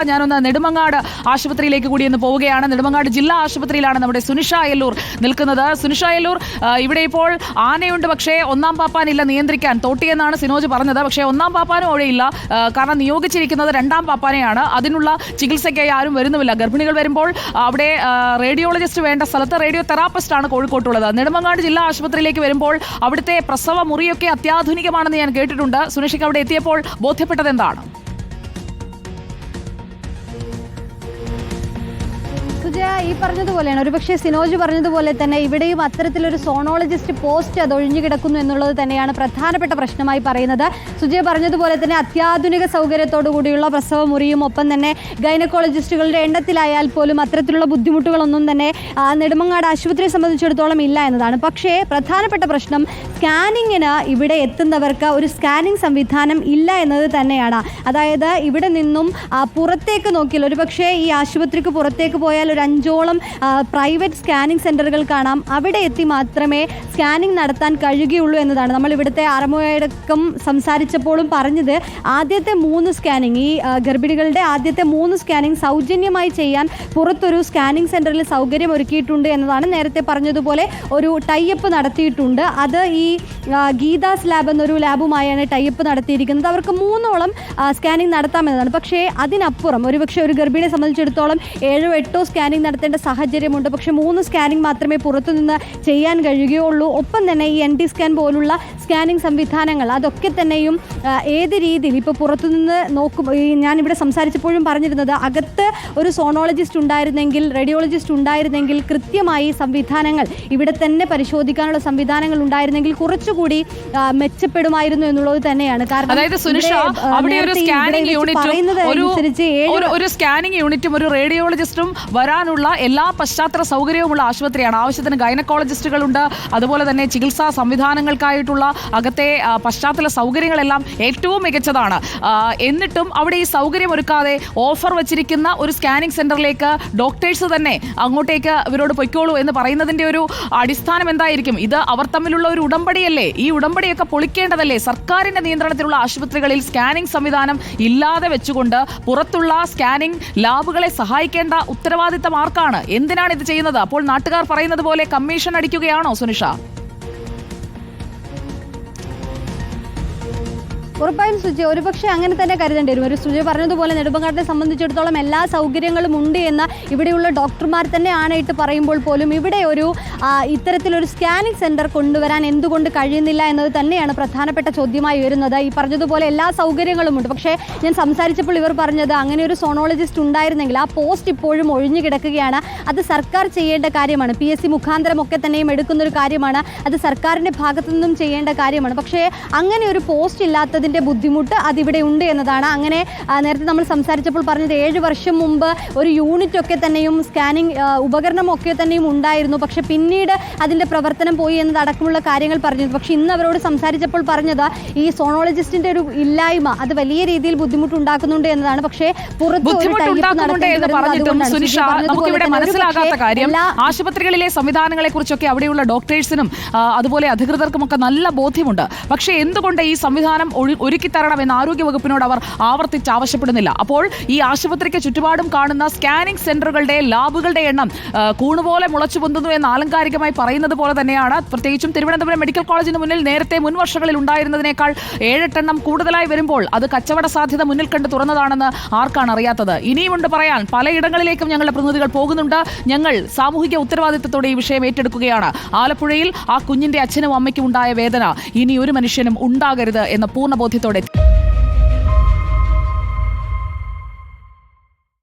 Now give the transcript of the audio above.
ഞാനൊന്ന് നെടുമങ്ങാട് ആശുപത്രിയിലേക്ക് കൂടി ഒന്ന് പോവുകയാണ്. നെടുമങ്ങാട് ജില്ലാ ആശുപത്രിയിലാണ് നമ്മുടെ സുനിഷ എല്ലൂർ നിൽക്കുന്നത്. സുനിഷ എല്ലൂർ, ഇവിടെ ഇപ്പോൾ ആനയുണ്ട്, പക്ഷേ ഒന്നാം പാപ്പാനില്ല നിയന്ത്രിക്കാൻ. തോട്ടിയെന്നാണ് സിനോജ് പറഞ്ഞത്. പക്ഷേ ഒന്നാം പാപ്പാനും അവിടെയില്ല, കാരണം നിയോഗിച്ചിരിക്കുന്നത് രണ്ടാം പാപ്പാനെയാണ്. അതിനുള്ള ചികിത്സയ്ക്കായി ആരും വരുന്നുമില്ല. ഗർഭിണികൾ വരുമ്പോൾ അവിടെ റേഡിയോളജിസ്റ്റ് വേണ്ട സ്ഥലത്ത് റേഡിയോ തെറാപ്പിസ്റ്റ് ആണ് കോഴിക്കോട്ടുള്ളത്. നെടുമങ്ങാട് ജില്ലാ ആശുപത്രിയിലേക്ക് വരുമ്പോൾ അവിടുത്തെ പ്രസവ മുറിയൊക്കെ അത്യാധുനികമാണെന്ന് ഞാൻ കേട്ടിട്ടുണ്ട്. സുനിഷയ്ക്ക് അവിടെ എത്തിയപ്പോൾ ബോധ്യപ്പെട്ടത് എന്താണ്? ഈ പറഞ്ഞതുപോലെയാണ്, ഒരുപക്ഷെ സിനോജ് പറഞ്ഞതുപോലെ തന്നെ ഇവിടെയും അത്തരത്തിലൊരു സോണോളജിസ്റ്റ് പോസ്റ്റ് അത് ഒഴിഞ്ഞു കിടക്കുന്നു എന്നുള്ളത് തന്നെയാണ് പ്രധാനപ്പെട്ട പ്രശ്നമായി പറയുന്നത്. സുജയ പറഞ്ഞതുപോലെ തന്നെ അത്യാധുനിക സൗകര്യത്തോടു കൂടിയുള്ള പ്രസവ മുറിയും ഒപ്പം തന്നെ ഗൈനക്കോളജിസ്റ്റുകളുടെ എണ്ണത്തിലായാൽ പോലും അത്തരത്തിലുള്ള ബുദ്ധിമുട്ടുകളൊന്നും തന്നെ നെടുമങ്ങാട് ആശുപത്രിയെ സംബന്ധിച്ചിടത്തോളം ഇല്ല എന്നതാണ്. പക്ഷേ പ്രധാനപ്പെട്ട പ്രശ്നം സ്കാനിങ്ങിന് ഇവിടെ എത്തുന്നവർക്ക് ഒരു സ്കാനിങ് സംവിധാനം ഇല്ല എന്നത് തന്നെയാണ്. അതായത് ഇവിടെ നിന്നും പുറത്തേക്ക് നോക്കിയാൽ, ഒരുപക്ഷെ ഈ ആശുപത്രിക്ക് പുറത്തേക്ക് പോയാൽ ഒരു 5ഓളം പ്രൈവറ്റ് സ്കാനിങ് സെൻ്ററുകൾ കാണാം. അവിടെ എത്തി മാത്രമേ സ്കാനിങ് നടത്താൻ കഴിയുകയുള്ളൂ എന്നതാണ് നമ്മൾ ഇവിടുത്തെ ആർഎംഒയോടക്കം സംസാരിച്ചപ്പോഴും പറഞ്ഞത്. ആദ്യത്തെ 3 സ്കാനിങ്, ഈ ഗർഭിണികളുടെ ആദ്യത്തെ 3 സ്കാനിങ് സൗജന്യമായി ചെയ്യാൻ പുറത്തൊരു സ്കാനിങ് സെൻ്ററിൽ സൗകര്യം ഒരുക്കിയിട്ടുണ്ട് എന്നതാണ്. നേരത്തെ പറഞ്ഞതുപോലെ ഒരു ടൈപ്പ് നടത്തിയിട്ടുണ്ട്. അത് ഈ ഗീതാസ് ലാബ് എന്നൊരു ലാബുമായാണ് ടൈപ്പ് നടത്തിയിരിക്കുന്നത്. അവർക്ക് 3ഓളം സ്കാനിങ് നടത്താമെന്നതാണ്. പക്ഷേ അതിനപ്പുറം ഒരുപക്ഷെ ഒരു ഗർഭിണിയെ സംബന്ധിച്ചിടത്തോളം 7-8 സ്കാനിങ് നടത്തേണ്ട സാഹചര്യമുണ്ട്. പക്ഷേ 3 സ്കാനിങ് മാത്രമേ പുറത്തുനിന്ന് ചെയ്യാൻ കഴിയുകയുള്ളൂ. ഒപ്പം തന്നെ ഈ NT സ്കാൻ പോലുള്ള സ്കാനിങ് സംവിധാനങ്ങൾ അതൊക്കെ തന്നെയും ഏത് രീതിയിൽ ഇപ്പോൾ പുറത്തുനിന്ന് നോക്കുമ്പോൾ, ഞാനിവിടെ സംസാരിച്ചപ്പോഴും പറഞ്ഞിരുന്നത്, അകത്ത് ഒരു സോണോളജിസ്റ്റ് ഉണ്ടായിരുന്നെങ്കിൽ, റേഡിയോളജിസ്റ്റ് ഉണ്ടായിരുന്നെങ്കിൽ, കൃത്യമായി സംവിധാനങ്ങൾ ഇവിടെ തന്നെ പരിശോധിക്കാനുള്ള സംവിധാനങ്ങൾ ഉണ്ടായിരുന്നെങ്കിൽ കുറച്ചുകൂടി മെച്ചപ്പെടുമായിരുന്നു എന്നുള്ളത് തന്നെയാണ്. കാരണം ഒരു സ്കാനിങ് യൂണിറ്റും ഒരു റേഡിയോളജിസ്റ്റും വരാനുള്ള എല്ലാ പശ്ചാത്തല സൗകര്യവുമുള്ള ആശുപത്രിയാണ്. ആവശ്യത്തിന് ഗൈനക്കോളജിസ്റ്റുകളുണ്ട്. അതുപോലെ തന്നെ ചികിത്സാ സംവിധാനങ്ങൾക്കായിട്ടുള്ള അകത്തെ പശ്ചാത്തല സൗകര്യങ്ങളെല്ലാം ഏറ്റവും മികച്ചതാണ്. എന്നിട്ടും അവിടെ ഈ സൗകര്യം ഒരുക്കാതെ ഓഫർ വച്ചിരിക്കുന്ന ഒരു സ്കാനിങ് സെന്ററിലേക്ക് ഡോക്ടേഴ്സ് തന്നെ അങ്ങോട്ടേക്ക് ഇവരോട് പൊയ്ക്കോളൂ എന്ന് പറയുന്നതിന്റെ ഒരു അടിസ്ഥാനം എന്തായിരിക്കും? ഇത് അവർ തമ്മിലുള്ള ഒരു ഉടമ്പടിയല്ലേ? ഈ ഉടമ്പടിയൊക്കെ പൊളിക്കേണ്ടതല്ലേ? സർക്കാരിന്റെ നിയന്ത്രണത്തിലുള്ള ആശുപത്രികളിൽ സ്കാനിങ് സംവിധാനം ഇല്ലാതെ വെച്ചുകൊണ്ട് പുറത്തുള്ള സ്കാനിങ് ലാബുകളെ സഹായിക്കേണ്ട ഉത്തരവാദിത്തം ആർക്കാണ്? എന്തിനാണ് ഇത് ചെയ്യുന്നത്? അപ്പോൾ നാട്ടുകാർ പറയുന്നത് പോലെ കമ്മീഷൻ അടിക്കുകയാണോ സുനിഷ? ഉറപ്പായും സുജയ, ഒരുപക്ഷെ അങ്ങനെ തന്നെ കരുതേണ്ടി വരും. ഒരു സുജയ പറഞ്ഞതുപോലെ നെടുമങ്ങാടിനെ സംബന്ധിച്ചിടത്തോളം എല്ലാ സൗകര്യങ്ങളും ഉണ്ട് എന്ന് ഇവിടെയുള്ള ഡോക്ടർമാർ തന്നെ ആണയിട്ട് പറയുമ്പോൾ പോലും ഇവിടെ ഒരു ഇത്തരത്തിലൊരു സ്കാനിങ് സെൻറ്റർ കൊണ്ടുവരാൻ എന്തുകൊണ്ട് കഴിയുന്നില്ല എന്നത് തന്നെയാണ് പ്രധാനപ്പെട്ട ചോദ്യമായി വരുന്നത്. ഈ പറഞ്ഞതുപോലെ എല്ലാ സൗകര്യങ്ങളുമുണ്ട്. പക്ഷേ ഞാൻ സംസാരിച്ചപ്പോൾ ഇവർ പറഞ്ഞത്, അങ്ങനെ ഒരു സോണോളജിസ്റ്റ് ഉണ്ടായിരുന്നെങ്കിൽ ആ പോസ്റ്റ് ഇപ്പോഴും ഒഴിഞ്ഞു കിടക്കുകയാണ്. അത് സർക്കാർ ചെയ്യേണ്ട കാര്യമാണ്. PSC മുഖാന്തരമൊക്കെ തന്നെയും എടുക്കുന്നൊരു കാര്യമാണ്. അത് സർക്കാരിൻ്റെ ഭാഗത്തു നിന്നും ചെയ്യേണ്ട കാര്യമാണ്. പക്ഷേ അങ്ങനെ ഒരു പോസ്റ്റ് ഇല്ലാത്തത് ബുദ്ധിമുട്ട് അതിവിടെ ഉണ്ട് എന്നതാണ്. അങ്ങനെ നേരത്തെ നമ്മൾ സംസാരിച്ചപ്പോൾ പറഞ്ഞത് 7 വർഷം മുമ്പ് ഒരു യൂണിറ്റ് ഒക്കെ തന്നെയും സ്കാനിങ് ഉപകരണമൊക്കെ തന്നെയും ഉണ്ടായിരുന്നു. പക്ഷെ പിന്നീട് അതിൻ്റെ പ്രവർത്തനം പോയി എന്നതടക്കമുള്ള കാര്യങ്ങൾ പറഞ്ഞത്. പക്ഷെ ഇന്ന് അവരോട് സംസാരിച്ചപ്പോൾ പറഞ്ഞത് ഈ സോണോളജിസ്റ്റിന്റെ ഒരു ഇല്ലായ്മ അത് വലിയ രീതിയിൽ ബുദ്ധിമുട്ടുണ്ടാക്കുന്നുണ്ട് എന്നതാണ്. പക്ഷേ മനസ്സിലാകാത്ത കാര്യം, ആശുപത്രികളിലെ സംവിധാനങ്ങളെ കുറിച്ചൊക്കെ അവിടെയുള്ള ഡോക്ടേഴ്സിനും അതുപോലെ അധികൃതർക്കും ഒക്കെ നല്ല ബോധ്യമുണ്ട്. പക്ഷേ എന്തുകൊണ്ട് ഈ സംവിധാനം ഒരുക്കിത്തരണമെന്ന് ആരോഗ്യവകുപ്പിനോട് അവർ ആവർത്തിച്ച് ആവശ്യപ്പെടുന്നില്ല? അപ്പോൾ ഈ ആശുപത്രിക്ക് ചുറ്റുപാടും കാണുന്ന സ്കാനിംഗ് സെന്ററുകളുടെ ലാബുകളുടെ എണ്ണം കൂണുപോലെ മുളച്ചു പൊന്തുന്നു എന്ന് ആലങ്കാരികമായി പറയുന്നത് പോലെ തന്നെയാണ്. പ്രത്യേകിച്ചും തിരുവനന്തപുരം മെഡിക്കൽ കോളേജിന് മുന്നിൽ നേരത്തെ മുൻ വർഷങ്ങളിൽ ഉണ്ടായിരുന്നതിനേക്കാൾ 7-8 എണ്ണം കൂടുതലായി വരുമ്പോൾ അത് കച്ചവട സാധ്യത മുന്നിൽ കണ്ട് തുറന്നതാണെന്ന് ആർക്കാണ് അറിയാത്തത്? ഇനിയുമുണ്ട് പറയാൻ. പലയിടങ്ങളിലേക്കും ഞങ്ങളുടെ പ്രതിനിധികൾ പോകുന്നുണ്ട്. ഞങ്ങൾ സാമൂഹിക ഉത്തരവാദിത്തത്തോടെ ഈ വിഷയം ഏറ്റെടുക്കുകയാണ്. ആലപ്പുഴയിൽ ആ കുഞ്ഞിന്റെ അച്ഛനും അമ്മയ്ക്കും ഉണ്ടായ വേദന ഇനി ഒരു മനുഷ്യനും ഉണ്ടാകരുത് എന്ന പൂർണ്ണ ബോധ്യത്തോടെ